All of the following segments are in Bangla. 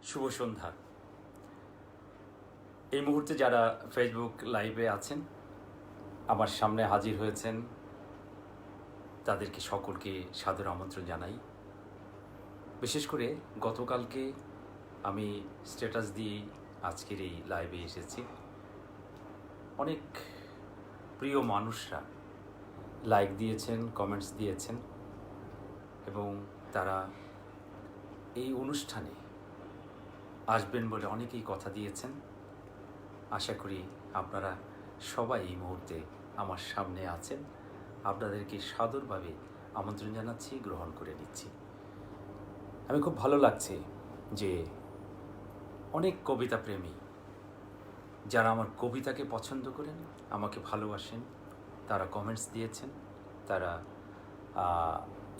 শুভ সন্ধ্যা। এই মুহূর্তে যারা ফেসবুক লাইভে আছেন, আমার সামনে হাজির হয়েছেন, তাদেরকে সকলকে সাদর আমন্ত্রণ জানাই। বিশেষ করে গতকালকে আমি স্ট্যাটাস দিয়ে আজকের এই লাইভে এসেছি। অনেক প্রিয় মানুষরা লাইক দিয়েছেন, কমেন্টস দিয়েছেন এবং তারা এই অনুষ্ঠানে আসবেন বলে অনেকেই কথা দিয়েছেন। আশা করি আপনারা সবাই এই মুহূর্তে আমার সামনে আছেন। আপনাদেরকে সাদরভাবে আমন্ত্রণ জানাচ্ছি, গ্রহণ করে নিচ্ছি। আমি খুব ভালো লাগছে যে অনেক কবিতা প্রেমী যারা আমার কবিতাকে পছন্দ করেন, আমাকে ভালোবাসেন, তারা কমেন্টস দিয়েছেন, তারা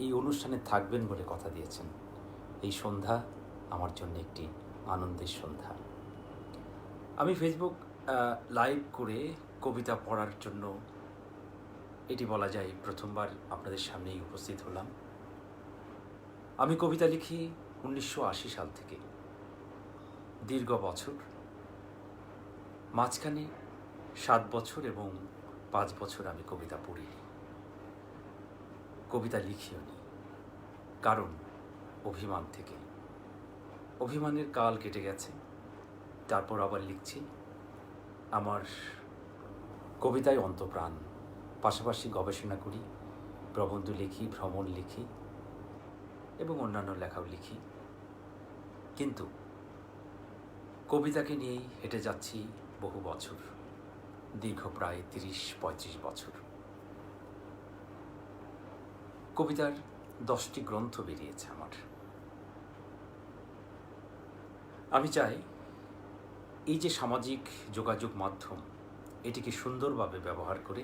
এই অনুষ্ঠানে থাকবেন বলে কথা দিয়েছেন। এই সন্ধ্যা আমার জন্য একটি আনন্দের সন্ধ্যা। আমি ফেসবুক লাইভ করে কবিতা পড়ার জন্য এটি বলা যায় প্রথমবার আপনাদের সামনেই উপস্থিত হলাম। আমি কবিতা লিখি 1980 সাল থেকে, দীর্ঘ বছর। মাঝখানে 7 বছর এবং 5 বছর আমি কবিতা পড়িনি, কবিতা লিখিও নি, কারণ অভিমান থেকে। অভিমানের কাল কেটে গেছে, তারপর আবার লিখছি। আমার কবিতায় অন্তপ্রাণ, পাশাপাশি গবেষণা করি, প্রবন্ধ লিখি, ভ্রমণ লিখি এবং অন্যান্য লেখাও লিখি। কিন্তু কবিতাকে নিয়েই হেঁটে যাচ্ছি বহু বছর, দীর্ঘ প্রায় 30-35 বছর। কবিতার 10টি গ্রন্থ বেরিয়েছে আমার। আমি চাই এই যে সামাজিক যোগাযোগ মাধ্যম, এটিকে সুন্দরভাবে ব্যবহার করে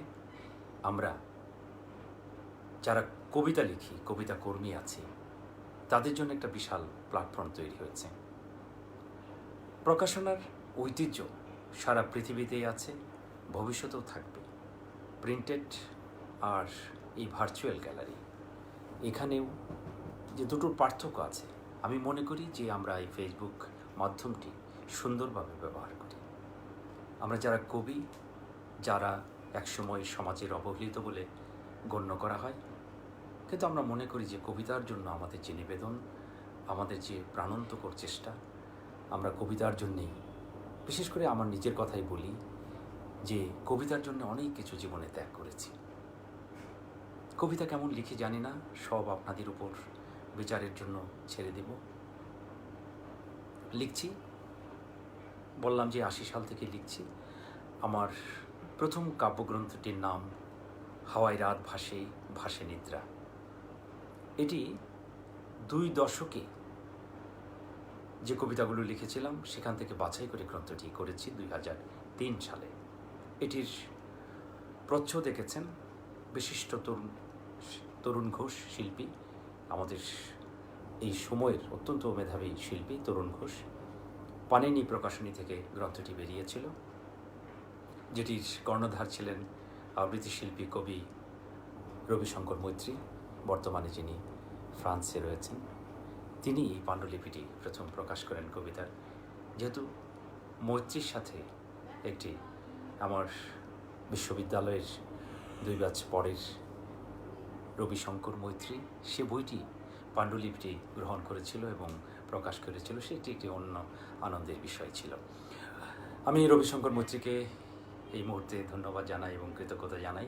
আমরা যারা কবিতা লিখি, কবিতা কর্মী আছি, তাদের জন্য একটা বিশাল প্ল্যাটফর্ম তৈরি হয়েছে। প্রকাশনার ঐতিহ্য সারা পৃথিবীতেই আছে, ভবিষ্যতেও থাকবে। প্রিন্টেড আর এই ভার্চুয়াল গ্যালারি, এখানেও যে দুটোর পার্থক্য আছে, আমি মনে করি যে আমরা এই ফেসবুক মাধ্যমটি সুন্দরভাবে ব্যবহার করি। আমরা যারা কবি, যারা একসময় সমাজের অবহেলিত বলে গণ্য করা হয়, কিন্তু আমরা মনে করি যে কবিতার জন্য আমাদের যে নিবেদন, আমাদের যে প্রাণান্তকর চেষ্টা, আমরা কবিতার জন্যেই, বিশেষ করে আমার নিজের কথাই বলি যে কবিতার জন্য অনেক কিছু জীবনে ত্যাগ করেছি। কবিতা কেমন লিখি জানি না, সব আপনাদের উপর বিচারের জন্য ছেড়ে দেব। লিখছি, বললাম যে 80 সাল থেকে লিখছি। আমার প্রথম কাব্যগ্রন্থটির নাম হাওয়ায় রাত ভাসে, ভাসে নিদ্রা। এটি 2 দশকে যে কবিতাগুলো লিখেছিলাম সেখান থেকে বাছাই করে গ্রন্থটি করেছি 2003 সালে। এটির প্রচ্ছদ দেখেছেন বিশিষ্ট তরুণ ঘোষ শিল্পী, আমাদের এই সময়ের অত্যন্ত মেধাবী শিল্পী তরুণ ঘোষ। পানিনি প্রকাশনী থেকে গ্রন্থটি বেরিয়েছিল, যেটির কর্ণধার ছিলেন আবৃত্তি শিল্পী কবি রবিশঙ্কর মৈত্রী, বর্তমানে যিনি ফ্রান্সে রয়েছেন। তিনি এই পাণ্ডুলিপিটি প্রথম প্রকাশ করেন কবিতার। যেহেতু মৈত্রীর সাথে একটি আমার বিশ্ববিদ্যালয়ের 2 ব্যাচ পরের রবিশঙ্কর মৈত্রী, সে বইটি পাণ্ডুলিপিটি গ্রহণ করেছিল এবং প্রকাশ করেছিল, সেটি একটি অন্য আনন্দের বিষয় ছিল। আমি রবিশঙ্কর মৈত্রীকে এই মুহূর্তে ধন্যবাদ জানাই এবং কৃতজ্ঞতা জানাই।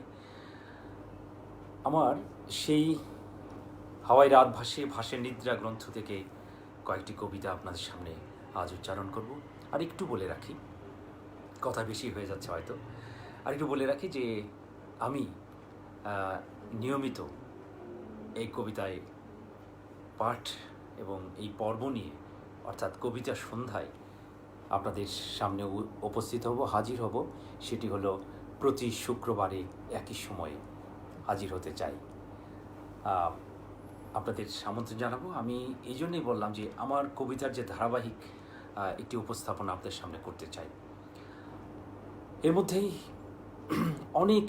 আমার সেই হাওয়ায় রাত ভাসে, ভাসে নিদ্রা গ্রন্থ থেকে কয়েকটি কবিতা আপনাদের সামনে আজ উচ্চারণ করব। আর একটু বলে রাখি, কথা বেশি হয়ে যাচ্ছে হয়তো, আর একটু বলে রাখি যে আমি নিয়মিত এই কবিতায় পাঠ এবং এই পর্ব নিয়ে, অর্থাৎ কবিতা সন্ধ্যায় আপনাদের সামনে উপস্থিত হব, হাজির হব। সেটি হলো প্রতি শুক্রবারে একই সময়ে হাজির হতে চাই। আপনাদের আমন্ত্রণ জানাবো। আমি এই জন্যই বললাম যে আমার কবিতার যে ধারাবাহিক একটি উপস্থাপনা আপনাদের সামনে করতে চাই। এর মধ্যেই অনেক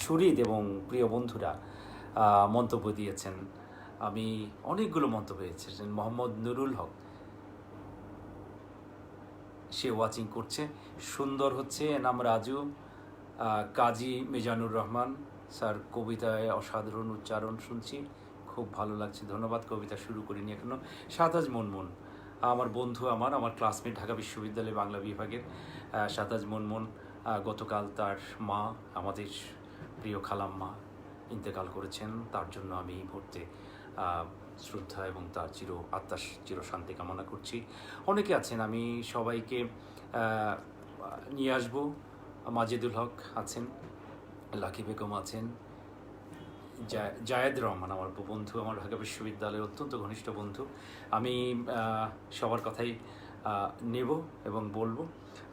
সুহৃদ এবং প্রিয় বন্ধুরা মন্তব্য দিয়েছেন। আমি অনেকগুলো মন্তব্য পেয়েছেন। মোহাম্মদ নুরুল হক সে ওয়াচিং করছে। সুন্দর হচ্ছে। নাম রাজু। কাজী মিজানুর রহমান স্যার, কবিতায় অসাধারণ উচ্চারণ শুনছি, খুব ভালো লাগছে, ধন্যবাদ। কবিতা শুরু করিনি এখনো। সাতাজ মনমন আমার বন্ধু, আমার ক্লাসমেট, ঢাকা বিশ্ববিদ্যালয় বাংলা বিভাগের সাতাজ মনমন। গতকাল তার মা, আমাদের প্রিয় খালাম্মা ইন্তেকাল করেছেন। তার জন্য আমি এই মুহূর্তে শ্রদ্ধা এবং তার আত্মার চিরশান্তি কামনা করছি। অনেকে আছেন, আমি সবাইকে নিয়ে আসব। মাজেদুল হক আছেন, লাকি বেগম আছেন, জায়েদ রহমান আমার বন্ধু, আমার ঢাকা বিশ্ববিদ্যালয়ের অত্যন্ত ঘনিষ্ঠ বন্ধু। আমি সবার কথাই নেব এবং বলবো।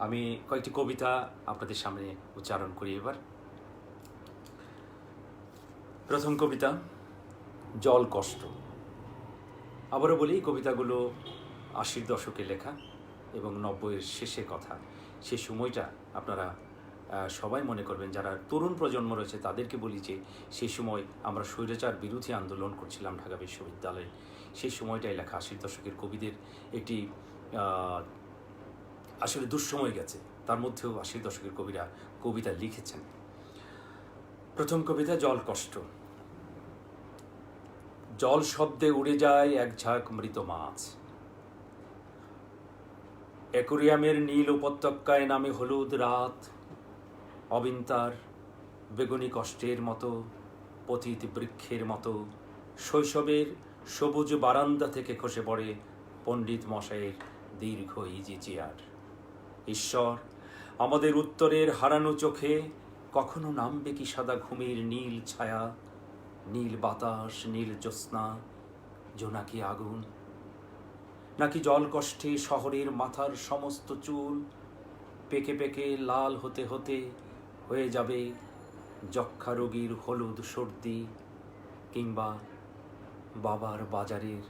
আমি কয়েকটি কবিতা আপনাদের সামনে উচ্চারণ করি এবার। প্রথম কবিতা, জল কষ্ট। আবারও বলি, কবিতাগুলো 80-র দশকে লেখা এবং 90-এর শেষের কথা। সে সময়টা আপনারা সবাই মনে করবেন, যারা তরুণ প্রজন্ম রয়েছে তাদেরকে বলি যে সেই সময় আমরা স্বৈরাচার বিরোধী আন্দোলন করছিলাম ঢাকা বিশ্ববিদ্যালয়ে। সেই সময়টাই লেখা 80-র দশকের কবিদের একটি আসলে দুঃসময় গেছে, তার মধ্যেও 80-র দশকের কবিরা কবিতা লিখেছেন। প্রথম কবিতা, জল কষ্ট। জল শব্দে উড়ে যায় এক ঝাঁক মৃত মাছ, অ্যাকোরিয়ামের নীল উপত্যকায় নামে হলুদ রাত, অবিন্তার বেগুনি কষ্টের মতো, পতিত বৃক্ষের মতো শৈশবের সবুজ বারান্দা থেকে খসে পড়ে পণ্ডিত মশাইয়ের দীর্ঘ ইজি চেয়ার। ঈশ্বর, আমাদের উত্তরের হারানো চোখে কখনো নামবে কি সাদা ঘুমের নীল ছায়া, নীল বাতাস, নীল জ্যোৎস্না, জোনাকি আগুন? নাকি জল কষ্টে শহরের মাথার সমস্ত চুল পেকে পেকে লাল হতে হতে হয়ে যাবে যক্ষা রোগীর হলুদ সর্দি, কিংবা বাবার বাজারের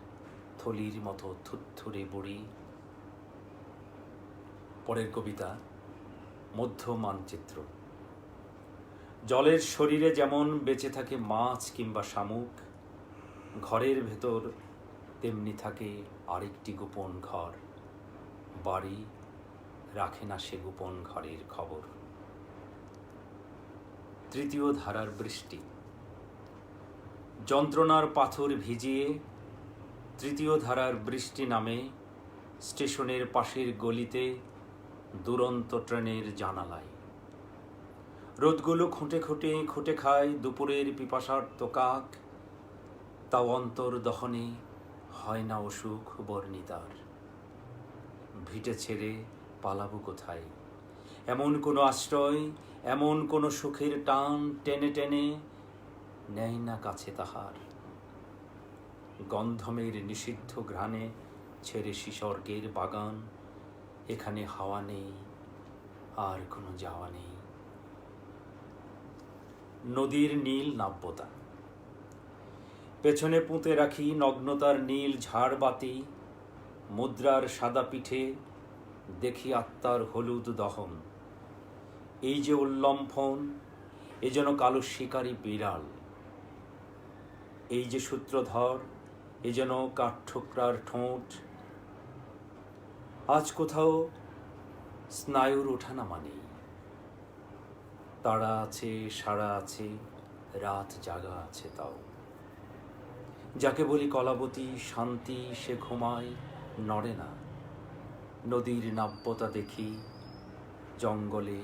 থলির মতো থুরথুরে বুড়ি? পরের কবিতা, মধ্য মানচিত্র। জলের শরীরে যেমন বেঁচে থাকে মাছ কিংবা শামুক, ঘরের ভেতর তেমনি থাকে আরেকটি গোপন ঘর। বাড়ি রাখে না সে গোপন ঘরের খবর। তৃতীয় ধারার বৃষ্টি। যন্ত্রণার পাথর ভিজিয়ে তৃতীয় ধারার বৃষ্টি নামে স্টেশনের পাশের গলিতে, দুরন্ত ট্রেনের জানালায়। রোদগুলো খুঁটে খুঁটে খুঁটে খায় দুপুরের পিপাসার্ত কাক, তাও অন্তর দহনে হয় না অসুখ বর্ণিতার। ভিটে ছেড়ে পালাবো কোথায়? এমন কোনো আশ্রয়, এমন কোনো সুখের টান টেনে টেনে নেয় না কাছে তাহার। গন্ধমের নিষিদ্ধ ঘ্রাণে ছেড়ে শিশর্গের বাগান, এখানে হাওয়া নেই, আর কোনো যাওয়া নেই। নদীর নীল নাব্যতা। পেছনে পুঁতে রাখি নগ্নতার নীল ঝাড়বাতি, মুদ্রার সাদা পিঠে দেখি আত্মার হলুদ দহন। এই যে উল্লম্ফন, এ যেন কালো শিকারী বিড়াল। এই যে সূত্রধর, এ যেন কাঠঠোকরার ঠোঁট। আজ কোথাও স্নায়ুর ওঠানামা নেই, তাড়া আছে, সাড়া আছে, রাত জাগা আছে তাও। যাকে বলি কলাবতী শান্তি, সে ঘুমায়, নড়ে না। নদীর নাব্যতা দেখি জঙ্গলে,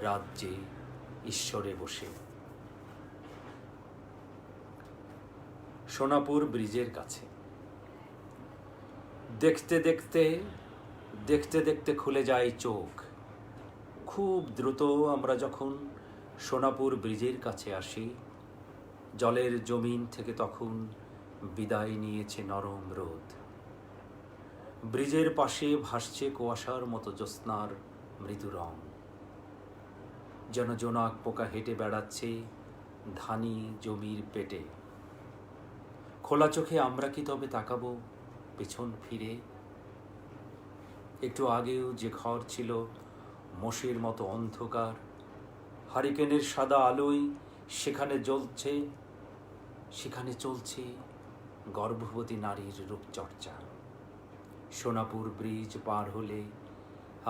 রাজ্যে, ঈশ্বরে বসে। সোনাপুর ব্রিজের কাছে। দেখতে দেখতে দেখতে দেখতে খুলে যায় চোখ। খুব দ্রুত আমরা যখন সোনাপুর ব্রিজের কাছে আসি, জলের জমিন থেকে তখন বিদায় নিয়েছে নরম রোদ। ব্রিজের পাশে ভাসছে কুয়াশার মতো জ্যোৎস্নার মৃদু রং, যেন জোনাক পোকা হেঁটে বেড়াচ্ছে ধানি জমির পেটে। খোলা চোখে আমরা কি তবে তাকাবো পেছন ফিরে? একটু আগেও যে ঘর ছিল মোষের মতো অন্ধকার, হারিকেনের সাদা আলোয় সেখানে চলছে গর্ভবতী নারীর রূপচর্চা। সোনাপুর ব্রিজ পার হলে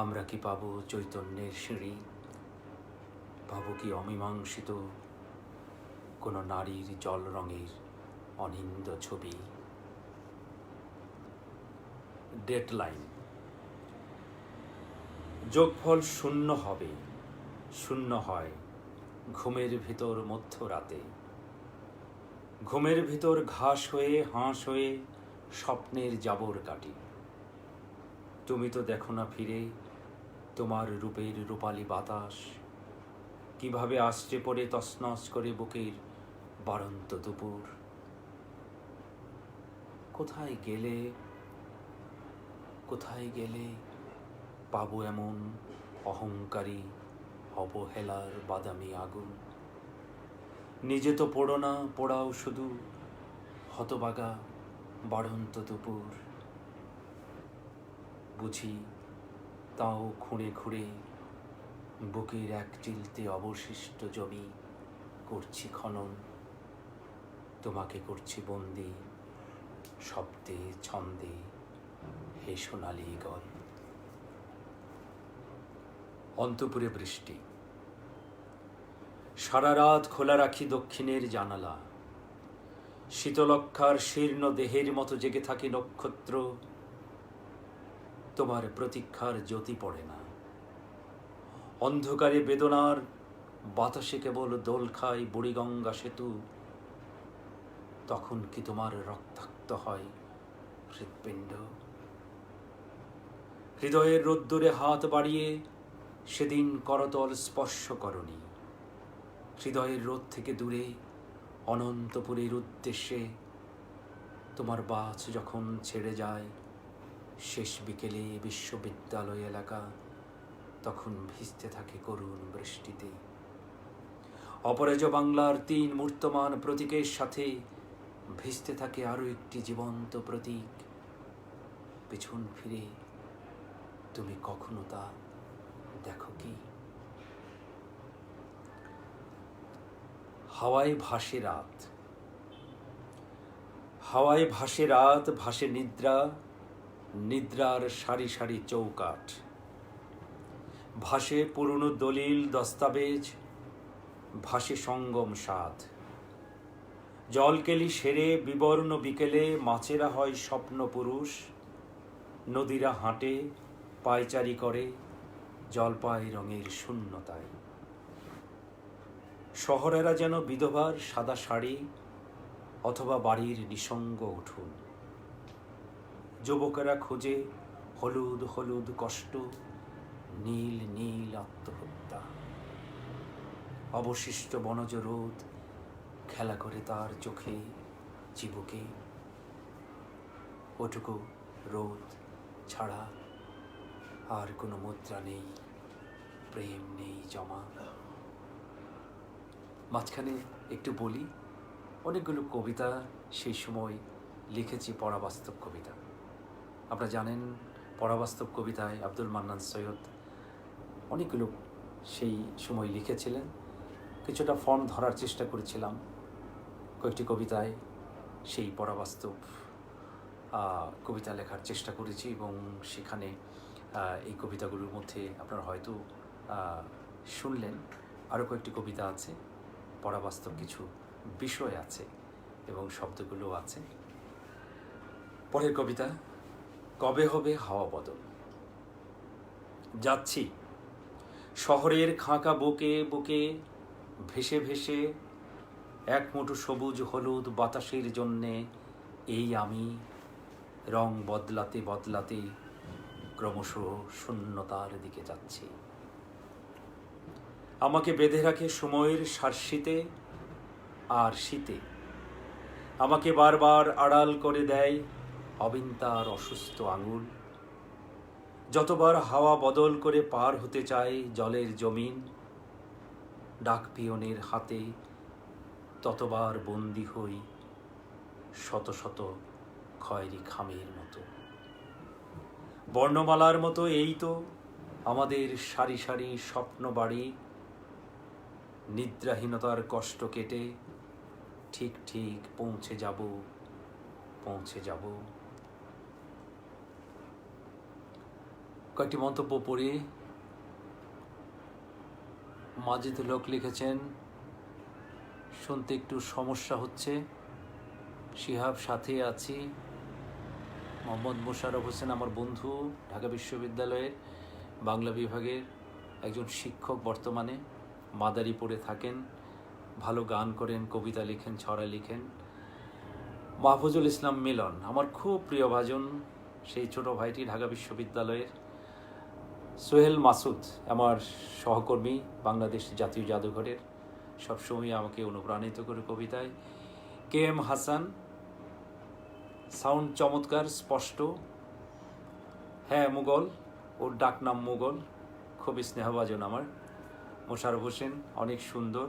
আমরা কি পাবো চৈতন্যের সিঁড়ি, পাবো কি অমীমাংসিত কোনো নারীর জল রঙের অনিন্দ ছবি? ডেডলাইন। যোগফল শূন্য হবে, শূন্য হয় ঘুমের ভিতর মধ্যরাতে, ঘুমের ভিতর ঘাস হয়ে হাঁস হয়ে স্বপ্নের জাবর কাটি। তুমি তো দেখো না ফিরে তোমার রূপের রূপালী বাতাস কিভাবে আশ্রে পড়ে তছনছ করে বুকের বাড়ন্ত দুপুর। কোথায় গেলে, কোথায় গেলে পাবো এমন অহংকারী অবহেলার বাদামি আগুন? নিজে তো পোড়ো না, পোড়াও শুধু হতবাগা বাড়ন্ত দুপুর। বুঝি তাও খুঁড়ে খুঁড়ে বুকের এক চিলতে অবশিষ্ট জমি করছি খনন, তোমাকে করছি বন্দি শব্দে ছন্দে হে সোনালি গল। অন্তপুরে বৃষ্টি। সারা রাত খোলা রাখি দক্ষিণের জানালা, শীতলক্ষার শীর্ণ দেহের মতো জেগে থাকে নক্ষত্র, তোমার প্রতীক্ষার জ্যোতি পড়ে না। অন্ধকারে বেদনার বাতাসে কেবল দোল খায় বুড়িগঙ্গা সেতু, তখন কি তোমার রক্তাক্ত হয় হৃৎপিণ্ড? হৃদয়ের রোদ্দুরে হাত বাড়িয়ে সেদিন করতল স্পর্শ করনি, হৃদয়ের রোদ থেকে দূরে অনন্তপুরের উদ্দেশ্যে তোমার বাস যখন ছেড়ে যায় শেষ বিকেলে বিশ্ববিদ্যালয় এলাকা, তখন ভিজতে থাকে করুণ বৃষ্টিতে। অপরাজ বাংলার ৩ মূর্তমান প্রতীকের সাথে ভিজতে থাকে আরও একটি জীবন্ত প্রতীক। পিছন ফিরে তুমি কখনো তা দেখো কি? হাওয়ায় ভাসে রাত, হাওয়ায় ভাসে রাত, ভাসে নিদ্রা, নিদ্রার সারি সারি চৌকাঠ, ভাসে পুরনো দলিল দস্তাবেজ, ভাসে সঙ্গম স্বাদ। জলকেলি সেরে বিবর্ণ বিকেলে মাছেরা হয় স্বপ্ন পুরুষ, নদীরা হাঁটে পায়চারি করে জলপাই রঙের শূন্যতায়। শহরেরা যেন বিধবার সাদা শাড়ি অথবা বাড়ির নিঃসঙ্গ উঠুন। যুবকেরা খোঁজে হলুদ হলুদ কষ্ট, নীল নীল আত্মহত্যা। অবশিষ্ট বনজ রোদ খেলা করে তার চোখে চিবুকে। ওটুকু রোদ ছাড়া আর কোনো মুদ্রা নেই, প্রেম নেই জমা। মাঝখানে একটু বলি, অনেকগুলো কবিতা সেই সময় লিখেছি, পরাবাস্তব কবিতা। আপনারা জানেন পরাবাস্তব কবিতায় আব্দুল মান্নান সৈয়দ অনেকগুলো সেই সময় লিখেছিলেন। কিছুটা ফর্ম ধরার চেষ্টা করেছিলাম কয়েকটি কবিতায়, সেই পরাবাস্তব কবিতা লেখার চেষ্টা করেছি এবং সেখানে এই কবিতাগুলোর মধ্যে আপনারা হয়তো শুনলেন আরও কয়েকটি কবিতা আছে, পরাবাস্তব কিছু বিষয় আছে এবং শব্দগুলো আছে। পরের কবিতা, কবে হবে হাওয়া বদল। যাচ্ছি শহরের খাঁকা বুকে বুকে ভেসে ভেসে, এক মুঠো সবুজ হলুদ বাতাসের জন্যে এই আমি রং বদলাতে বদলাতে ক্রমশ শূন্যতার দিকে যাচ্ছি। আমাকে বেঁধে রাখে সময়ের শার্শিতে আর শীতে, আমাকে বারবার আড়াল করে দেয় অবিন্তার অসুস্থ আঙুল। যতবার হাওয়া বদল করে পার হতে চায় জলের জমিন, ডাক পিয়নের হাতে ততবার বন্দী হই শত শত খয়েরি খামের মতো। বর্ণমালার মতো এই তো আমাদের সারি সারি স্বপ্ন বাড়ি, নিদ্রাহীনতার কষ্ট কেটে ঠিক ঠিক পৌঁছে যাব, পৌঁছে যাব। কয়েকটি মন্তব্য পড়ি। মাজিদুল হক লিখেছেন, শুনতে একটু সমস্যা হচ্ছে। শিহাব সাথে আছি। মোহাম্মদ মোশাররফ হোসেন আমার বন্ধু, ঢাকা বিশ্ববিদ্যালয়ের বাংলা বিভাগের একজন শিক্ষক, বর্তমানে মাদারীপুরে থাকেন, ভালো গান করেন, কবিতা লিখেন, ছড়া লিখেন। মাহফুজুল ইসলাম মিলন আমার খুব প্রিয় ভাজন, সেই ছোট ভাইটি ঢাকা বিশ্ববিদ্যালয়ের। সোহেল মাসুদ আমার সহকর্মী, বাংলাদেশ জাতীয় জাদুঘরের, সবসময় আমাকে অনুপ্রাণিত করে কবিতায়। কে এম হাসান, সাউন্ড চমৎকার, স্পষ্ট। হ্যাঁ, মুঘল, ওর ডাকনাম মুঘল, খুবই স্নেহভাজন আমার। মোশাররফ হোসেন অনেক সুন্দর।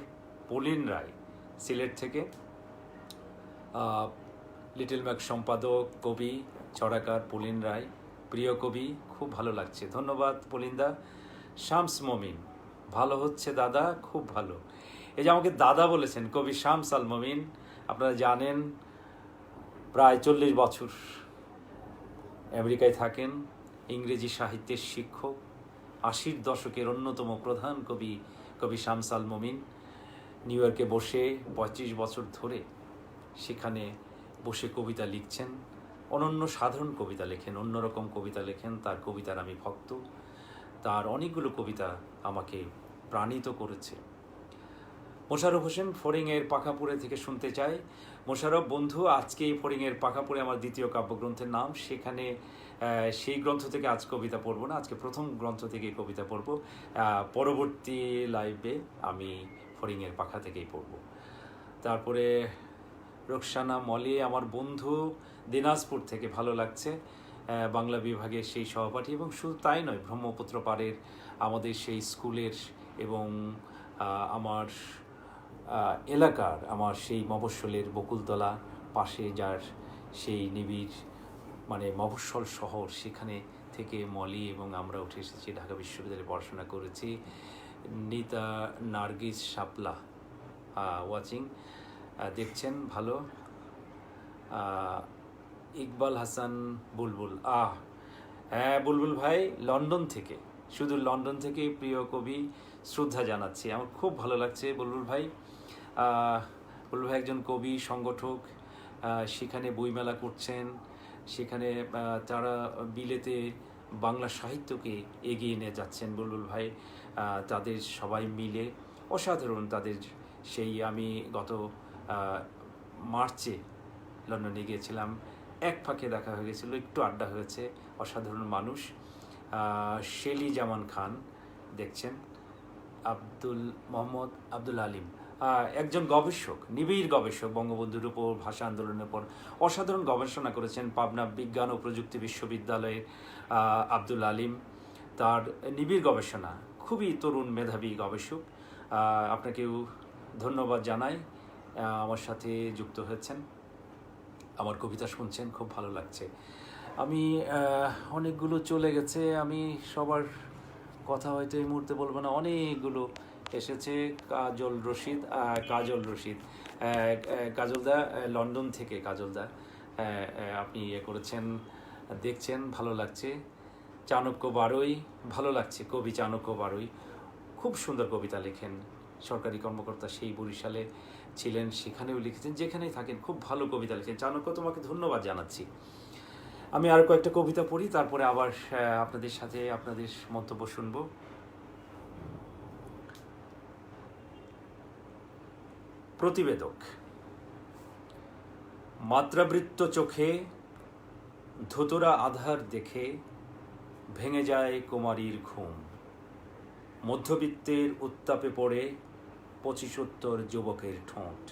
পলিন রায় সিলেট থেকে, লিটল ম্যাক সম্পাদক, কবি, ছড়াকার পলিন রায়, প্রিয় কবি, খুব ভালো লাগছে, ধন্যবাদ পলিনদা। শামস মমিন, ভালো হচ্ছে দাদা, খুব ভালো। এই যে আমাকে দাদা বলেছেন কবি শামস আল মমিন, আপনারা জানেন প্রায় 40 বছর আমেরিকায় থাকেন, ইংরেজি সাহিত্যের শিক্ষক, 80-র দশকের অন্যতম প্রধান কবি শামস আল মমিন নিউ ইয়র্কে বসে 35 বছর ধরে সেখানে বসে কবিতা লিখছেন। অনন্য সাধারণ কবিতা লেখেন, অন্যরকম কবিতা লেখেন। তার কবিতার আমি ভক্ত, তার অনেকগুলো কবিতা আমাকে প্রাণিত করেছে। মোশাররফ হোসেন ফড়িংয়ের পাখাপুরে থেকে শুনতে চাই। মোশাররফ বন্ধু, আজকে এই ফড়িংয়ের পাখাপুরে আমার দ্বিতীয় কাব্যগ্রন্থের নাম, সেখানে সেই গ্রন্থ থেকে আজ কবিতা পড়ব না, আজকে প্রথম গ্রন্থ থেকে কবিতা পড়ব। পরবর্তী লাইভে আমি ফড়িংয়ের পাখা থেকেই পড়ব। তারপরে রোকসানা মলি আমার বন্ধু, দিনাজপুর থেকে, ভালো লাগছে, বাংলা বিভাগের সেই সহপাঠী, এবং শুধু তাই নয়, ব্রহ্মপুত্র পাড়ের আমাদের সেই স্কুলের এবং আমার এলাকার, আমার সেই মফস্বলের বকুলতলা পাশে যার সেই নিবিড় মানে মফস্বল শহর, সেখানে থেকে মলি এবং আমরা উঠে এসেছি, ঢাকা বিশ্ববিদ্যালয়ে পড়াশোনা করেছি। নিতা নার্গিস শাপলা ওয়াচিং, দেখছেন, ভালো। ইকবাল হাসান বুলবুল, হ্যাঁ বুলবুল ভাই, লন্ডন থেকে, শুধু লন্ডন থেকে প্রিয় কবি, শ্রদ্ধা জানাচ্ছি, আমার খুব ভালো লাগছে বুলবুল ভাই। বুলবুল ভাই একজন কবি সংগঠক, সেখানে বইমেলা করছেন, সেখানে তারা বিলেতে বাংলা সাহিত্যকে এগিয়ে নিয়ে যাচ্ছেন বুলবুল ভাই। তাদের সবাই মিলে অসাধারণ, তাদের সেই, আমি গত মার্চে লন্ডনে গিয়েছিলাম, এক ফাঁকে দেখা হয়ে গেছিলো, একটু আড্ডা হয়েছে, অসাধারণ মানুষ। শেলি জামান খান দেখছেন, মোহাম্মদ আব্দুল আলিম, একজন গবেষক, নিবিড় গবেষক, বঙ্গবন্ধুর উপর, ভাষা আন্দোলনের উপর অসাধারণ গবেষণা করেছেন, পাবনা বিজ্ঞান ও প্রযুক্তি বিশ্ববিদ্যালয়ের আব্দুল আলিম, তার নিবিড় গবেষণা, খুবই তরুণ মেধাবী গবেষক। আপনাকেও ধন্যবাদ জানাই, আমার সাথে যুক্ত হয়েছেন, আমার কবিতা শুনছেন, খুব ভালো লাগছে। আমি অনেকগুলো চলে গেছে, আমি সবার কথা হয়তো এই মুহূর্তে বলবো না, অনেকগুলো এসেছে। কাজল রশিদ, কাজলদা লন্ডন থেকে, কাজলদা আপনি করেছেন, দেখছেন, ভালো লাগছে। চাণক্য বারোই, ভালো লাগছে, কবি চাণক্য বারোই খুব সুন্দর কবিতা লেখেন, সরকারি কর্মকর্তা, সেই বরিশালে ছিলেন, সেখানেও লিখেছেন, যেখানেই থাকেন খুব ভালো কবিতা লেখেন। চাণক্য, তোমাকে ধন্যবাদ জানাচ্ছি। আমি আরও কয়েকটা কবিতা পড়ি, তারপরে আবার আপনাদের সাথে আপনাদের মন্তব্য শুনব। প্রতিবেদক, মাত্রাবৃত্ত চোখে ধুতরা আধার দেখে ভেঙে যায় কুমারীর ঘুম, মধ্যবিত্তের উত্তাপে পড়ে 25-70 যুবকের ঠোঁট।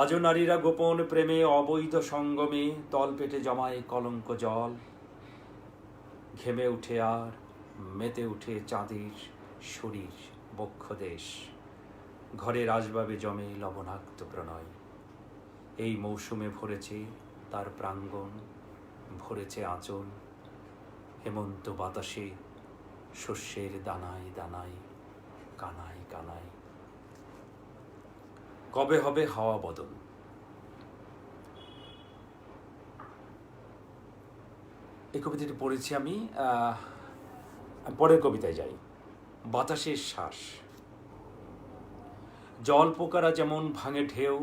আজও নারীরা গোপন প্রেমে, অবৈধ সঙ্গমে তলপেটে জমায় কলঙ্ক জল, ঘেমে উঠে আর মেতে উঠে চাঁদের শরীর বক্ষদেশ, ঘরের আসবাবে জমে লবণাক্ত প্রণয়। এই মৌসুমে ভরেছে তার প্রাঙ্গণ, ভরেছে আঁচল, হেমন্ত বাতাসে শস্যের দানায় দানায়, কানায় কানায়। কবে হবে হাওয়া বদল? এই কবিতাটি পড়েছি আমি। পরের কবিতায় যাই। বাতাসের শ্বাস। জল পোকারা যেমন ভাঙে ঢেউ,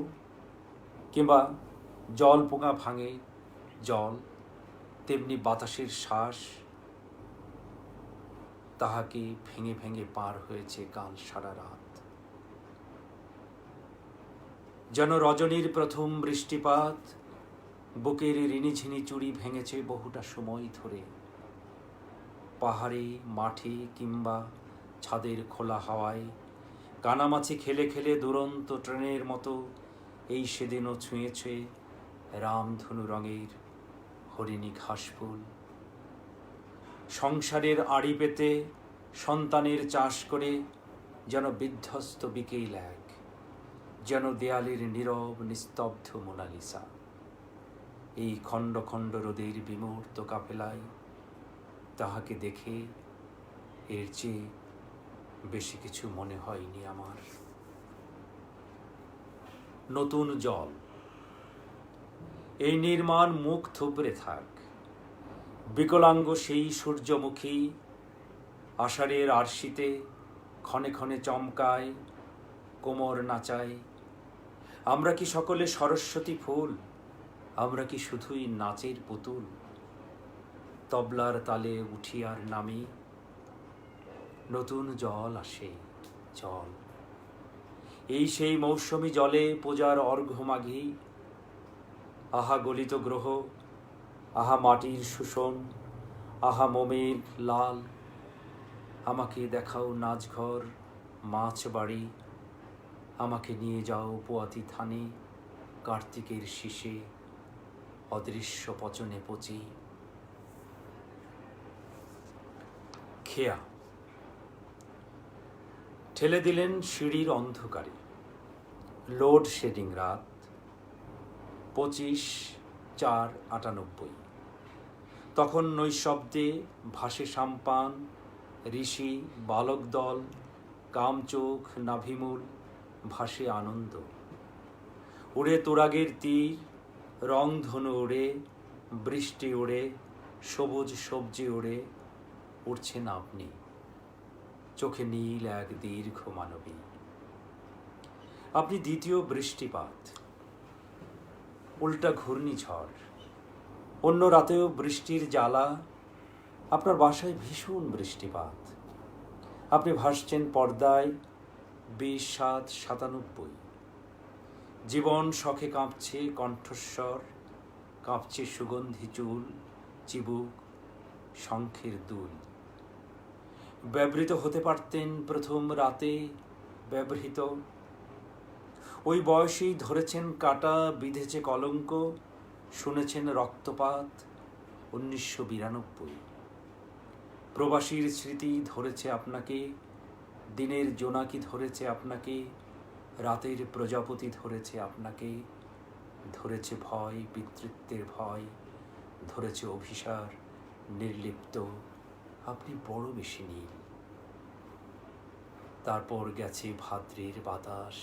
কিংবা জল পোকা ভাঙে জল, তেমনি বাতাসের শ্বাস তাহাকে ভেঙে ভেঙে পার হয়েছে কাল সারা রাত। যেন রজনীর প্রথম বৃষ্টিপাত বুকের ঋণিঝিনি চুড়ি ভেঙেছে বহুটা সময় ধরে। পাহাড়ে, মাঠে কিংবা ছাদের খোলা হাওয়ায় কানামাছি খেলে খেলে দুরন্ত ট্রেনের মতো এই সেদিনও ছুঁয়েছে রামধনু রঙের হরিণী ঘাসফুল। সংসারের আড়ি পেতে সন্তানের চাষ করে যেন বিধ্বস্ত বিকেল এক, যেন দেয়ালের নীরব নিস্তব্ধ মোনালিসা। এই খণ্ড খণ্ড রোদের বিমূর্ত কাফেলায় তাহাকে দেখে এর চেয়ে বেশি কিছু মনে হয়নি আমার। নতুন জল। এই নির্মাণ মুখ থুবড়ে থাক, বিকলাঙ্গ সেই সূর্যমুখী আষাঢ়ের আরশিতে ক্ষণে ক্ষণে চমকায়, কোমর নাচায়। আমরা কি সকলে সরস্বতী ফুল? আমরা কি শুধুই নাচের পুতুল? তবলার তালে উঠি আর নামি, নতুন জল আসে জল। এই সেই মৌসুমী জলে পূজার অর্ঘ্য মাঘি। আহা গলিত গ্রহ, আহা মাটির শোষণ, আহা মোমের লাল। আমাকে দেখাও নাচঘর, মাছ বাড়ি, আমাকে নিয়ে যাও পোয়াতি থানে, কার্তিকের শীষে অদৃশ্য পচনে পচি। খেয়া। ঠেলে দিলেন সিঁড়ির অন্ধকারে। লোড শেডিং রাত, 25/4/98। তখন নৈশব্দে ভাসে সাম্পান, ঋষি, বালক দল, কামচোখ, নাভিমূল, ভাসে আনন্দ। উড়ে তোরাগের তীর, রংধনু ওড়ে, বৃষ্টি ওড়ে, সবুজ সবজি ওড়ে, উড়ছেন আপনি, চোখে নীল এক দীর্ঘ মানবী। আপনি দ্বিতীয় বৃষ্টিপাত, উল্টা ঘূর্ণিঝড়। অন্য রাতেও বৃষ্টির জ্বালা, আপনার বাসায় ভীষণ বৃষ্টিপাত। আপনি ভাসছেন পর্দায় 20/7/97। জীবন শখে কাঁপছে কণ্ঠস্বর, কাঁপছে সুগন্ধি চুল, চিবুক, শঙ্খের দুল। ব্যবহৃত হতে পারতেন প্রথম রাতে, ব্যবহৃত। ওই বয়সেই ধরেছেন কাঁটা, বিঁধেছে কলঙ্ক, শুনেছেন রক্তপাত 1992। প্রবাসীর স্মৃতি ধরেছে আপনাকে, দিনের জোনাকি ধরেছে আপনাকে, রাতের প্রজাপতি ধরেছে আপনাকে। ধরেছে ভয়, পিতৃত্বের ভয়, ধরেছে অভিসার, নির্লিপ্ত। আপনি বড় বেশি নীল। তারপর গেছে ভাদ্রের বাতাস,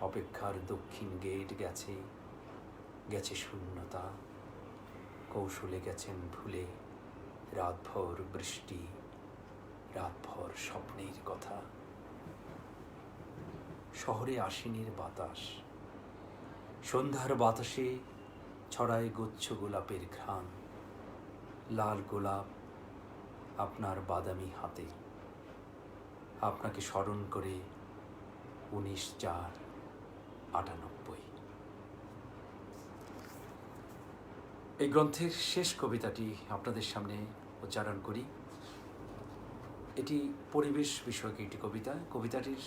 অপেক্ষার দক্ষিণ গেট গেছে, গেছে শূন্যতা। কৌশলে গেছেন ভুলে, রাতভর বৃষ্টি, রাতভর স্বপ্নের কথা। শহরে আশ্বিনের বাতাস, সন্ধ্যার বাতাসে ছড়ায় গুচ্ছ গোলাপের ঘ্রাণ। লাল গোলাপ আপনার বাদামি হাতে, আপনাকে স্মরণ করে 19/4/98। এই গ্রন্থের শেষ কবিতাটি আপনাদের সামনে উচ্চারণ করি। এটি পরিবেশ বিষয়ক একটি কবিতা। কবিতাটির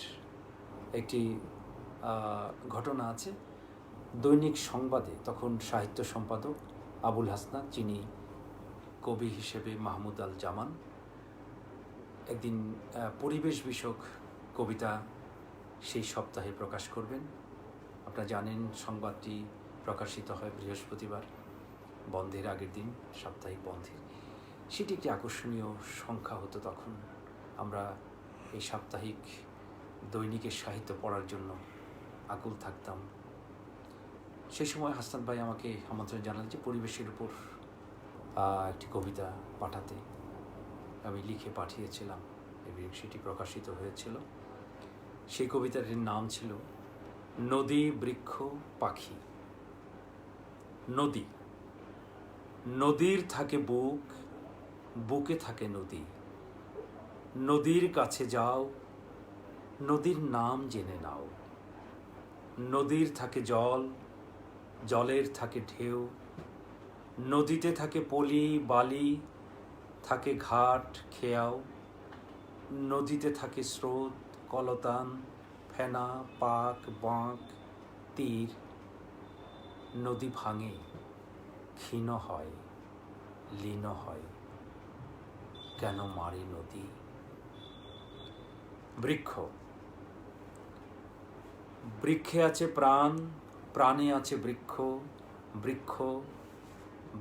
একটি ঘটনা আছে। দৈনিক সংবাদে তখন সাহিত্য সম্পাদক আবুল হাসনাত, যিনি কবি হিসেবে মাহমুদ আল জামান, একদিন পরিবেশ বিষয়ক কবিতা সেই সপ্তাহে প্রকাশ করবেন। আপনারা জানেন সংবাদটি প্রকাশিত হয় বৃহস্পতিবার, বন্ধের আগের দিন, সাপ্তাহিক বন্ধের। সেটি একটি আকর্ষণীয় সংখ্যা হতো তখন। আমরা এই সাপ্তাহিক দৈনিকের সাহিত্য পড়ার জন্য আকুল থাকতাম। সেই সময় হাসনাত ভাই আমাকে আমন্ত্রণ জানান যে পরিবেশের উপর একটি কবিতা পাঠাতে আমি লিখে পাঠিয়েছিলাম এবং সেটি প্রকাশিত হয়েছিল। সেই কবিতাটির নাম ছিল নদী, বৃক্ষ, পাখি। নদী, নদীর থাকে বুক, বুকে থাকে নদী। নদীর কাছে যাও, নদীর নাম জেনে নাও। নদীর থাকে জল, জলের থাকে ঢেউ। নদীতে থাকে পলি বালি, থাকে ঘাট খেয়াও। নদীতে থাকে স্রোত, কলতান, ফেনা, পাক, বাঁক, তীর। নদী ভাঙে, ক্ষীণ হয়, লীন হয়, কেন মারে নদী? বৃক্ষ, বৃক্ষে আছে প্রাণ, প্রাণে আছে বৃক্ষ। বৃক্ষ,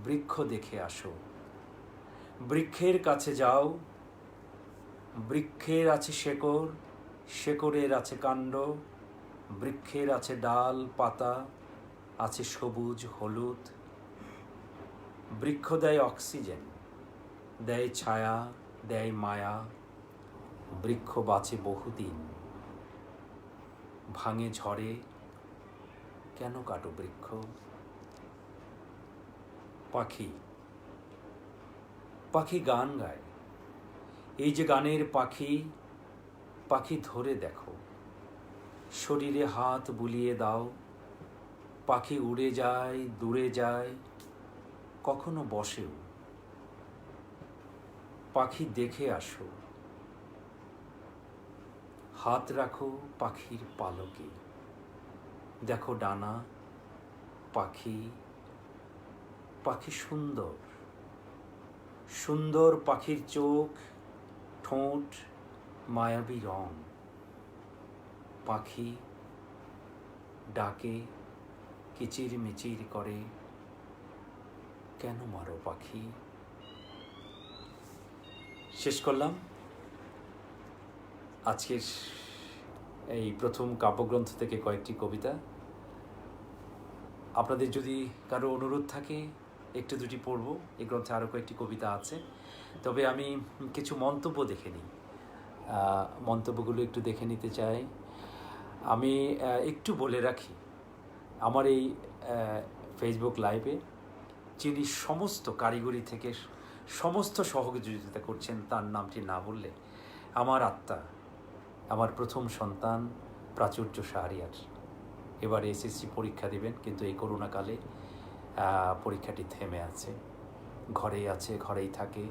বৃক্ষ দেখে আসো। বৃক্ষের কাছে যাও, বৃক্ষের আছে শেকড়, শেকড়ের আছে কাণ্ড। বৃক্ষের আছে ডাল, পাতা, আছে সবুজ হলুদ। বৃক্ষ দেয় অক্সিজেন, দেয় ছায়া, দেয় মায়া। বৃক্ষ বাঁচে বহুদিন, ভাঙে ঝড়ে, কেন কাটো বৃক্ষ? পাখি, পাখি গান গায়। এই যে গানের পাখি, পাখি ধরে দেখো। শরীরে হাত বুলিয়ে দাও। পাখি উড়ে যায়, দূরে যায়, কখনো বসেও। পাখি দেখে আসো। হাত রাখো পাখির পালকে। দেখো ডানা, পাখি, পাখি সুন্দর। সুন্দর পাখির চোখ, ঠোঁট, মায়াবী রং। পাখি ডাকে, কিচির মিচির করে, কেন মারো পাখি? শেষ করলাম আজকের এই প্রথম কাব্যগ্রন্থ থেকে কয়েকটি কবিতা। আপনাদের যদি কারো অনুরোধ থাকে একটু দুটি পড়ব, এই গ্রন্থে আরও কয়েকটি কবিতা আছে। তবে আমি কিছু মন্তব্য দেখে নিই, মন্তব্যগুলো একটু দেখে নিতে চাই। আমি একটু বলে রাখি, আমার এই ফেসবুক লাইভে যিনি সমস্ত কারিগরি থেকে সমস্ত সহযোগিতা করছেন, তার নামটি না বললে আমার আত্মা, আমার প্রথম সন্তান প্রাচুর্য শাহরিয়ার এবার এসএসসি পরীক্ষা দেবেন, কিন্তু এই করোনাকালে পরীক্ষাটি থেমে আছে, ঘরেই আছে, ঘরেই থাকে।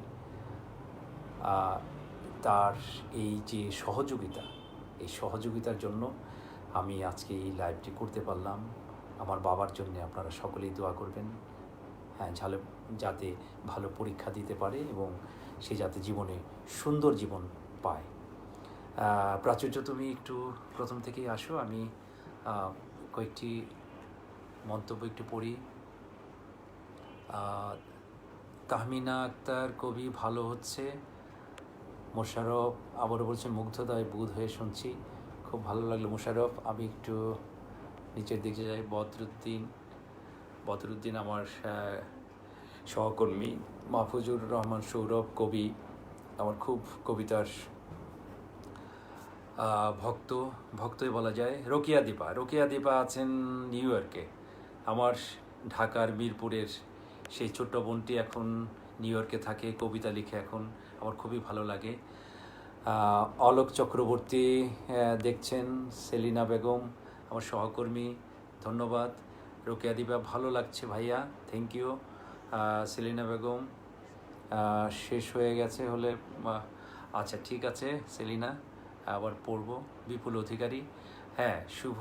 তার এই যে সহযোগিতা, এই সহযোগিতার জন্য আমি আজকে এই লাইভটি করতে পারলাম। আমার বাবার জন্য আপনারা সকলেই দোয়া করবেন, হ্যাঁ, যাতে ভালো পরীক্ষা দিতে পারে এবং সে যাতে জীবনে সুন্দর জীবন পায়। প্রাচুর্য, তুমি একটু প্রথম থেকেই আসো, আমি কয়েকটি মন্তব্য একটু পড়ি। তাহমিনা আক্তার, কবি ভালো হচ্ছে। মোশাররফ আবারও বলছে মুগ্ধতায় বুঁদ হয়ে শুনছি, খুব ভালো লাগলো মোশাররফ। আমি একটু নিচের দিকে যাই। বদরুদ্দিন আমার সহকর্মী। মাহফুজুর রহমান সৌরভ, কবি, আমার খুব কবিতার ভক্তই বলা যায়। রোকিয়া দীপা আছেন নিউ ইয়র্কে। আমার ঢাকার মিরপুরের সেই ছোট্ট বোনটি এখন নিউ ইয়র্কে থাকে, কবিতা লিখে এখন, আমার খুবই ভালো লাগে। অলোক চক্রবর্তী দেখছেন। সেলিনা বেগম আমার সহকর্মী, ধন্যবাদ। রোকেয়া দীপা, ভালো লাগছে ভাইয়া, থ্যাংক ইউ। সেলিনা বেগম, শেষ হয়ে গেছে হলে আচ্ছা ঠিক আছে সেলিনা, আবার পড়ব। বিপুল অধিকারী, হ্যাঁ, শুভ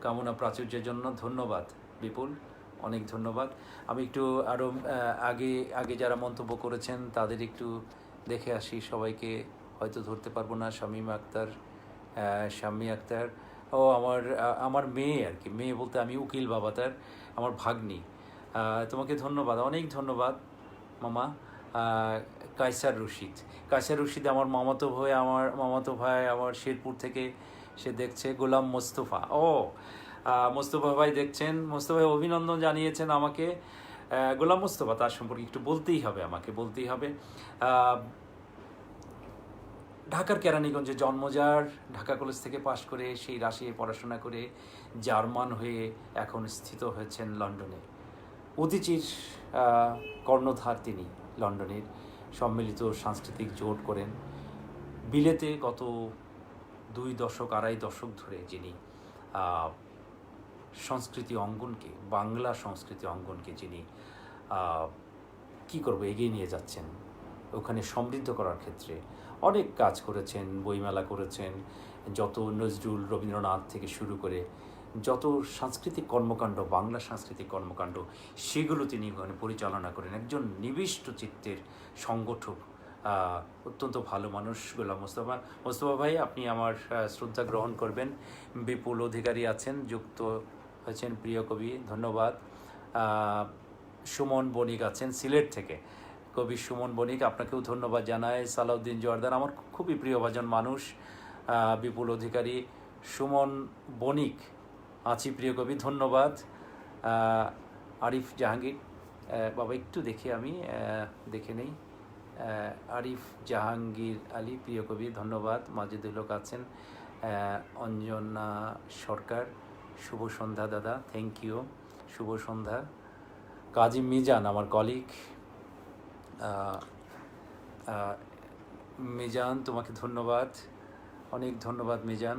কামনা প্রাচুর্যের জন্য, ধন্যবাদ বিপুল, অনেক ধন্যবাদ। আমি একটু আরও আগে যারা মন্তব্য করেছেন তাদের একটু দেখে আসি, সবাইকে হয়তো ধরতে পারবো না। শাম্মী আক্তার, ও আমার মেয়ে আর কি, মেয়ে বলতে আমি উকিল বাবা তার, আমার ভাগ্নি, তোমাকে ধন্যবাদ, অনেক ধন্যবাদ মামা। কায়সার রশিদ আমার মামাতো ভাই, আমার শেরপুর থেকে সে দেখছে। গোলাম মোস্তফা, মোস্তফা ভাই দেখছেন, মোস্তফা ভাই অভিনন্দন জানিয়েছেন আমাকে। গোলাম মোস্তফা, তার সম্পর্কে একটু বলতেই হবে। আহ, ঢাকার কেরানীগঞ্জে জন্ম যার, ঢাকা কলেজ থেকে পাশ করে সেই রাশিয়ায় পড়াশোনা করে জার্মান হয়ে এখন স্থিত হয়েছেন লন্ডনে। উদীচীর কর্ণধার তিনি লন্ডনের, সম্মিলিত সাংস্কৃতিক জোট করেন। বিলেতে গত 2 দশক 2.5 দশক ধরে যিনি সংস্কৃতি অঙ্গনকে, বাংলা সংস্কৃতি অঙ্গনকে যিনি কী করবো এগিয়ে নিয়ে যাচ্ছেন, ওখানে সমৃদ্ধ করার ক্ষেত্রে অনেক কাজ করেছেন, বইমেলা করেছেন, যত নজরুল রবীন্দ্রনাথ থেকে শুরু করে যত সাংস্কৃতিক কর্মকাণ্ড, বাংলা সাংস্কৃতিক কর্মকাণ্ড, সেগুলো তিনি ওখানে পরিচালনা করেন। একজন নিবিষ্ট চিত্তের সংগঠক, অত্যন্ত ভালো মানুষ গোলাম মোস্তফা। মোস্তফা ভাই, আপনি আমার শ্রদ্ধা গ্রহণ করবেন। বিপুল অধিকারী আছেন, যুক্ত হয়েছেন, প্রিয় কবি, ধন্যবাদ। সুমন বণিক আছেন সিলেট থেকে, কবি সুমন বণিক, আপনাকেও ধন্যবাদ জানায়। সালাউদ্দিন জোয়ারদার, আমার খুবই প্রিয়ভাজন মানুষ। বিপুল অধিকারী, সুমন বণিক, আছি প্রিয় কবি, ধন্যবাদ। আরিফ জাহাঙ্গীর, বাবা একটু দেখি, আমি দেখে নেই। আরিফ জাহাঙ্গীর আলী, প্রিয় কবি, ধন্যবাদ। মাজিদুল হক আছেন। অঞ্জনা সরকার, শুভ সন্ধ্যা দাদা, থ্যাংক ইউ, শুভ সন্ধ্যা। কাজী মিজান, আমার কলিগ। মিজান, তোমাকে ধন্যবাদ, অনেক ধন্যবাদ মিজান।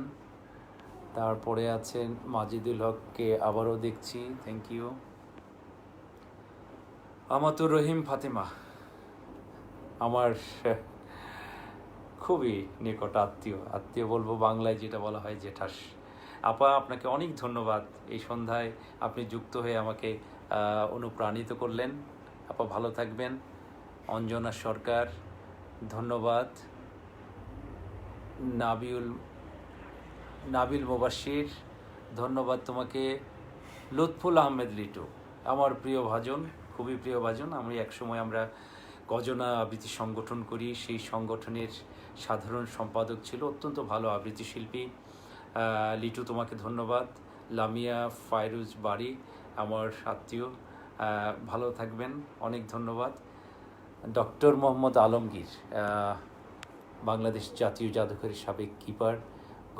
তারপরে আছেন মাজিদুল হককে আবারও দেখছি, থ্যাংক ইউ। আমাতুর রহিম ফাতেমা, আমার খুবই নিকট আত্মীয় বলবো, বাংলায় যেটা বলা হয় জেঠাস। আপা, আপনাকে অনেক ধন্যবাদ, এই সন্ধ্যায় আপনি যুক্ত হয়ে আমাকে অনুপ্রাণিত করলেন। আপা ভালো থাকবেন। অঞ্জনা সরকার, ধন্যবাদ। নাবিল মুবাশির, ধন্যবাদ তোমাকে। লুৎফুল আহমেদ লিটু, আমার প্রিয় ভাজন, খুবই প্রিয় ভাজন। একসময় আমরা গজনা আবৃত্তি সংগঠন করি, সেই সংগঠনের সাধারণ সম্পাদক ছিল, অত্যন্ত ভালো আবৃত্তি শিল্পী। লিটু, তোমাকে ধন্যবাদ। লামিয়া ফায়রুজ বাড়ি, আমার আত্মীয়, ভালো থাকবেন, অনেক ধন্যবাদ। ডক্টর মোহাম্মদ আলমগীর, বাংলাদেশ জাতীয় জাদুঘরের সাবেক কিপার,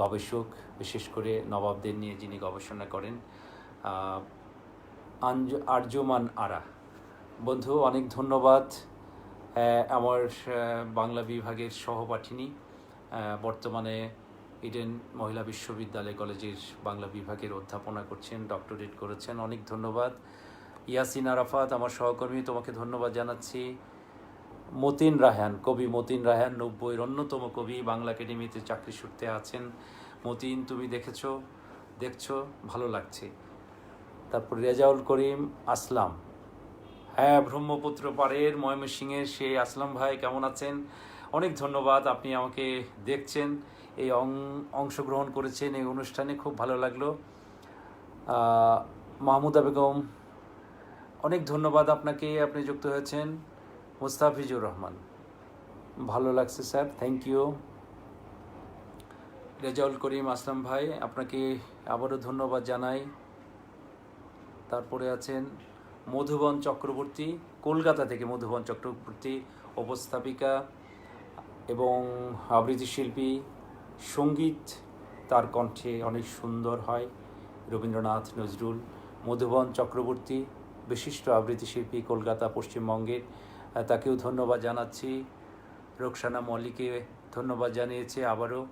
গবেষক, বিশেষ করে নবাবদের নিয়ে যিনি গবেষণা করেন। আরজুমান আরা, বন্ধু অনেক ধন্যবাদ। আমার বাংলা বিভাগের সহপাঠিনী, বর্তমানে ইডেন মহিলা বিশ্ববিদ্যালয় কলেজের বাংলা বিভাগের অধ্যাপনা করছেন, ডক্টরেট করেছেন, অনেক ধন্যবাদ। ইয়াসিন আরাফাত, আমার সহকর্মী, তোমাকে ধন্যবাদ জানাচ্ছি। মতিন রায়হান, কবি মতিন রায়হান, 90-এর অন্যতম কবি, বাংলা একাডেমিতে চাকরি সূত্রে আছেন। মতিন, তুমি দেখছো, ভালো লাগছে। তারপর রেজাউল করিম আসলাম, হ্যাঁ, ব্রহ্মপুত্র পাড়ের ময়মনসিংহের সেই আসলাম ভাই, কেমন আছেন? অনেক ধন্যবাদ, আপনি আমাকে দেখছেন, এই অংশগ্রহণ করেছেন এই অনুষ্ঠানে, খুব ভালো লাগলো। মাহমুদা বেগম, অনেক ধন্যবাদ আপনাকে, আপনি যুক্ত হয়েছেন। মুস্তাফিজুর রহমান, ভালো লাগছে sir, thank you. Rezaul Karim আসলাম ভাই, আপনাকে আবারও ধন্যবাদ জানাই। তারপরে আছেন মধুবন চক্রবর্তী, কলকাতা থেকে মধুবন চক্রবর্তী, উপস্থাপিকা এবং আবৃত্তি শিল্পী। সঙ্গীত তার কণ্ঠে অনেক সুন্দর হয়, রবীন্দ্রনাথ, নজরুল। মধুবন চক্রবর্তী, বিশিষ্ট আবৃত্তি শিল্পী, কলকাতা, পশ্চিমবঙ্গের, তাকেও ধন্যবাদ জানাচ্ছি। রোকসানা মল্লিককে ধন্যবাদ জানিয়েছে আবারও।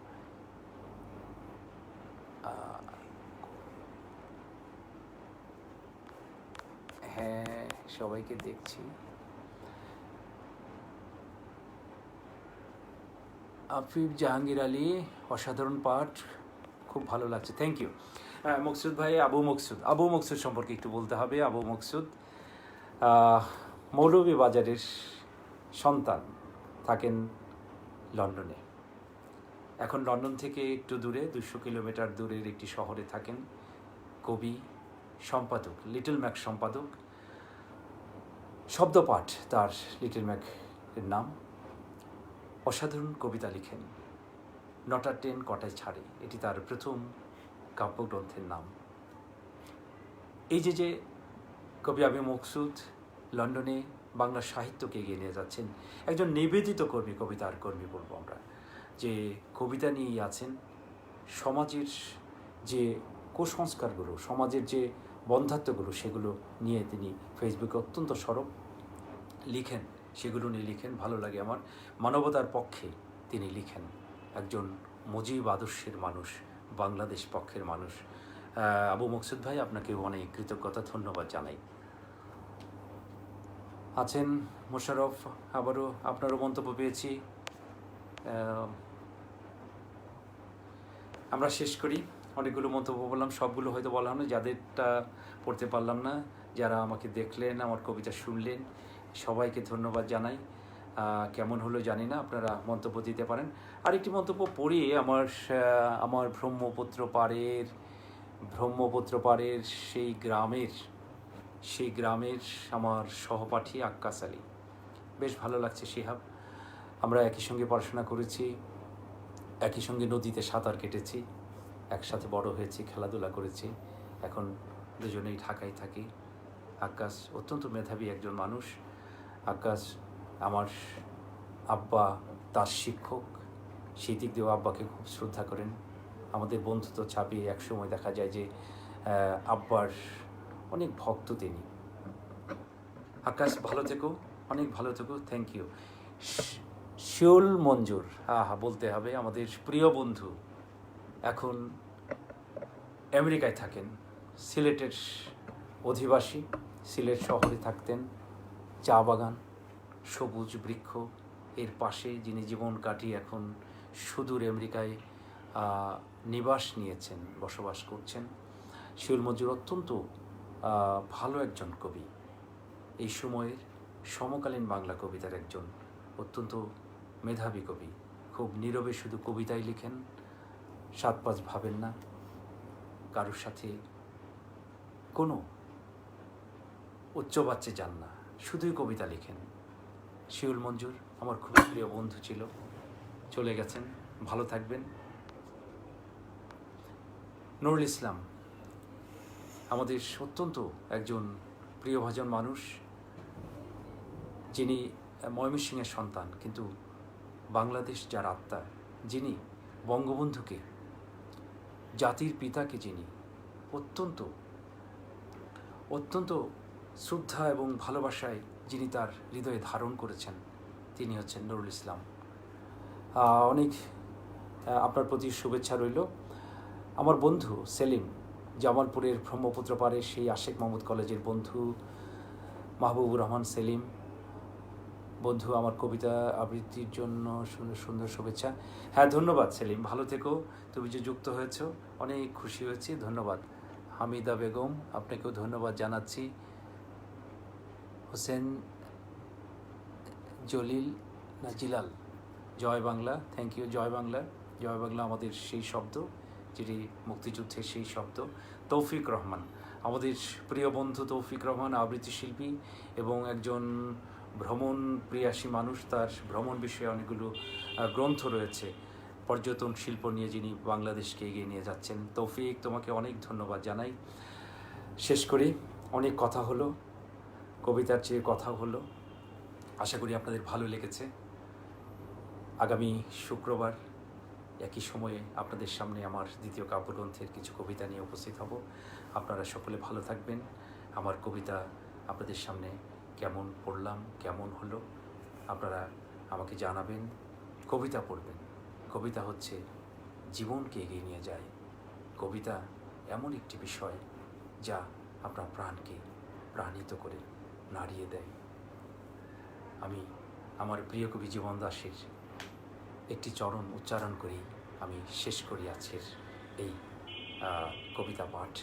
হ্যাঁ, সবাইকে দেখছি। আফিফ জাহাঙ্গীর আলী, অসাধারণ পাঠ, খুব ভালো লাগছে, থ্যাংক ইউ। মকসুদ ভাই, আবু মকসুদ সম্পর্কে একটু বলতে হবে। আবু মকসুদ মৌলভীবাজারের সন্তান, থাকেন লন্ডনে। এখন লন্ডন থেকে একটু দূরে, 200 কিলোমিটার দূরের একটি শহরে থাকেন। কবি, সম্পাদক, লিটল ম্যাক সম্পাদক। শব্দপাঠ তার, লিটল ম্যাক এর নাম। অসাধারণ কবিতা লিখেন। নটা 10 কটায় ছাড়ে, এটি তার প্রথম কাব্যগ্রন্থের নাম। এই যে কবি আবু মকসুদ লন্ডনে বাংলা সাহিত্যকে এগিয়ে নিয়ে যাচ্ছেন। একজন নিবেদিত কর্মী, কবিতার কর্মী বলবো আমরা, যে কবিতা নিয়েই আছেন। সমাজের যে কুসংস্কারগুলো, সমাজের যে বন্ধাত্মগুলো, সেগুলো নিয়ে তিনি ফেসবুকে অত্যন্ত সরব লিখেন, সেগুলো নিয়ে লিখেন। ভালো লাগে আমার। মানবতার পক্ষে তিনি লিখেন। একজন মুজিব আদর্শের মানুষ, বাংলাদেশ পক্ষের মানুষ। আবু মকসুদ ভাই, আপনাকে অনেক কৃতজ্ঞতা, ধন্যবাদ জানাই। আছেন মোশাররফ, আবারও আপনারও মন্তব্য পেয়েছি। আমরা শেষ করি। অনেকগুলো মন্তব্য বললাম, সবগুলো হয়তো বলা হলো, যাদেরটা পড়তে পারলাম না। যারা আমাকে দেখলেন, আমার কবিতা শুনলেন, সবাইকে ধন্যবাদ জানাই। কেমন হলো জানি না, আপনারা মন্তব্য দিতে পারেন। আরেকটি মন্তব্য পড়ি, আমার ব্রহ্মপুত্র পাড়ের সেই গ্রামের আমার সহপাঠী আক্কাস আলী। বেশ ভালো লাগছে শিহাব। আমরা একই সঙ্গে পড়াশোনা করেছি, একই সঙ্গে নদীতে সাঁতার কেটেছি, একসাথে বড় হয়েছি, খেলাধুলা করেছি। এখন দুজনেই ঢাকায় থাকি। আক্কাস অত্যন্ত মেধাবী একজন মানুষ। আক্কাস আমার আব্বা, তার শিক্ষক, সেই দিক দিয়েও আব্বাকে খুব শ্রদ্ধা করেন। আমাদের বন্ধুত্ব ছাপিয়ে একসময় দেখা যায় যে আব্বার অনেক ভক্ত তিনি। আক্কাস, ভালো থেকো, অনেক ভালো থেকো। Thank you. শিউল মঞ্জুর, বলতে হবে, আমাদের প্রিয় বন্ধু, এখন আমেরিকায় থাকেন, সিলেটের অধিবাসী। সিলেট শহরে থাকতেন, চা বাগান, সবুজ বৃক্ষ এর পাশে যিনি জীবন কাটিয়ে এখন সুদূর আমেরিকায় নিবাস নিয়েছেন, বসবাস করছেন। শিউল মঞ্জুর অত্যন্ত ভালো একজন কবি, এই সময়ের সমকালীন বাংলা কবিতার একজন অত্যন্ত মেধাবী কবি। খুব নীরবে শুধু কবিতাই লিখেন, সাত পাঁচ ভাবেন না, কারোর সাথে কোনো উচ্চবাচ্যে যান না, শুধুই কবিতা লিখেন। শিউল মঞ্জুর আমার খুব প্রিয় বন্ধু ছিল, চলে গেছেন, ভালো থাকবেন। নুরুল ইসলাম আমাদের অত্যন্ত একজন প্রিয়ভাজন মানুষ, যিনি ময়মনসিংহের সন্তান, কিন্তু বাংলাদেশ যার আত্মা, যিনি বঙ্গবন্ধুকে, জাতির পিতাকে, যিনি অত্যন্ত শ্রদ্ধা এবং ভালোবাসায় যিনি তার হৃদয়ে ধারণ করেছেন, তিনি হচ্ছেন নুরুল ইসলাম। অনেক আপনার প্রতি শুভেচ্ছা রইল। আমার বন্ধু সেলিম, জামালপুরের ব্রহ্মপুত্র পাড়ে সেই আশেক মাহমুদ কলেজের বন্ধু মাহবুবুর রহমান সেলিম, বন্ধু, আমার কবিতা আবৃত্তির জন্য সুন্দর সুন্দর শুভেচ্ছা। হ্যাঁ, ধন্যবাদ সেলিম, ভালো থেকো। তুমি যে যুক্ত হয়েছ, অনেক খুশি হয়েছি, ধন্যবাদ। হামিদা বেগম, আপনাকেও ধন্যবাদ জানাচ্ছি। হোসেন জলিল না জিলাল, জয় বাংলা, থ্যাংক ইউ। জয় বাংলা, জয় বাংলা আমাদের সেই শব্দ, যেটি মুক্তিযুদ্ধের সেই শব্দ। তৌফিক রহমান, আমাদের প্রিয় বন্ধু তৌফিক রহমান, আবৃত্তি শিল্পী এবং একজন ভ্রমণ প্রিয়াসী মানুষ। তার ভ্রমণ বিষয়ে অনেকগুলো গ্রন্থ রয়েছে, পর্যটন শিল্প নিয়ে যিনি বাংলাদেশকে এগিয়ে নিয়ে যাচ্ছেন। তৌফিক, তোমাকে অনেক ধন্যবাদ জানাই। শেষ করি, অনেক কথা হলো, কবিতার চেয়ে কথা হলো। আশা করি আপনাদের ভালো লেগেছে। আগামী শুক্রবার একই সময়ে আপনাদের সামনে আমার দ্বিতীয় কাব্যগ্রন্থের কিছু কবিতা নিয়ে উপস্থিত হব। আপনারা সকলে ভালো থাকবেন। আমার কবিতা আপনাদের সামনে কেমন পড়লাম, কেমন হলো, আপনারা আমাকে জানাবেন। কবিতা পড়বেন। কবিতা হচ্ছে জীবনকে এগিয়ে নিয়ে যায়। কবিতা এমন একটি বিষয় যা আপনার প্রাণকে প্রাণিত করে নাড়িয়ে দেয়। আমি আমার প্রিয় কবি জীবন দাশের একটি চরণ উচ্চারণ করেই আমি শেষ করি আজকের এই কবিতা পাঠ।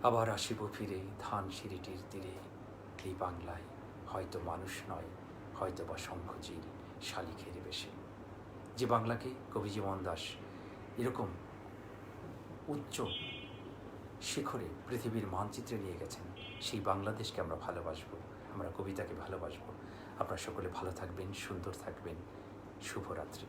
আবার আসিব ফিরে ধান সিঁড়িটির তীরে, এই বাংলায় হয়তো মানুষ নয়, হয়তো বা শঙ্খচিল শালিখের বেশে। যে বাংলাকে কবি জীবন দাশ এরকম উচ্চ শিখরে পৃথিবীর মানচিত্রে নিয়ে গেছেন, সেই বাংলাদেশকে আমরা ভালোবাসবো, আমরা কবিতাকে ভালোবাসবো। আপনারা সকলে ভালো থাকবেন, সুন্দর থাকবেন। শুভরাত্রি।